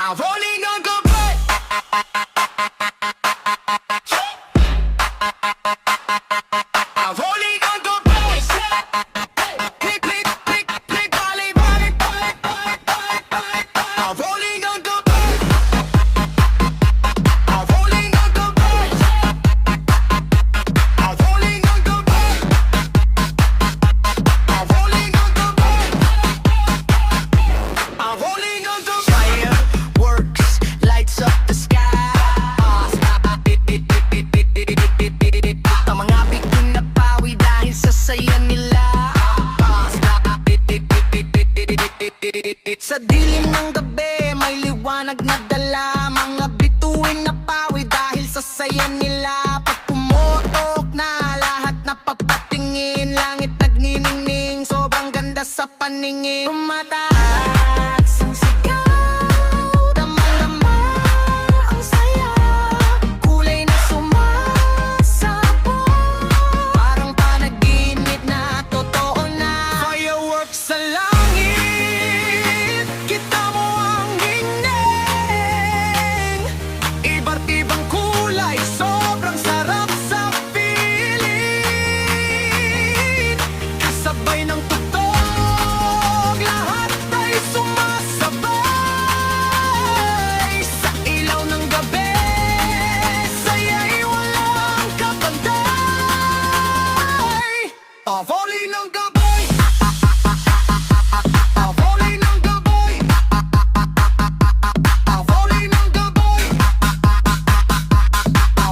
I'm rolling on the bed. I'm rolling on the bed. Click, click, click, click, volley, volley, volley, volley, volley. I'm rolling on the bed. I'm rolling on the bed. I'm rolling on the bed. I'm rolling on the bed. I'm rolling on the fireworks, lights up the sky. Ang mga bituin na pawi dahil sa saya nila. Sa dilim ng gabi, may liwanag na dala. Mga bituin na pawi dahil sa saya nila. Pag pumutok na lahat na pagpatingin, langit nagniningning, sobrang ganda sa paningin. Tumataas ang sigaw, damang-dama ang saya. Kulay na sumasabog, parang panaginip na totoo na. Fireworks sa langit, kita mo ang hingning. Iba't ibang kulay, sobrang sarap sa piling. Kasabay ng tugtog, lahat ay sumasabay. Sa ilaw ng gabi, saya'y walang kapantay. Volley ng gabay, volley ng gabay, volley ng gabay,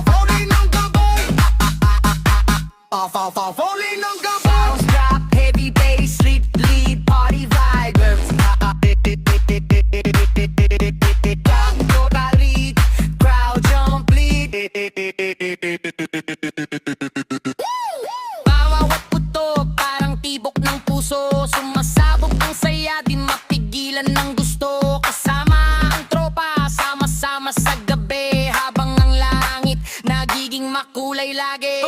volley ng gabay, volley ng gabay. Bounce, drop, heavy bass, lead, party vibers. Tango, balik, crowd jump, lead. Bawat putok, parang tibok ng puso. Sumasabog ang saya, di mapigilan ng gusto. Kasama ang tropa, sama-sama sa gabi. Habang ang langit nagiging makulay lagi.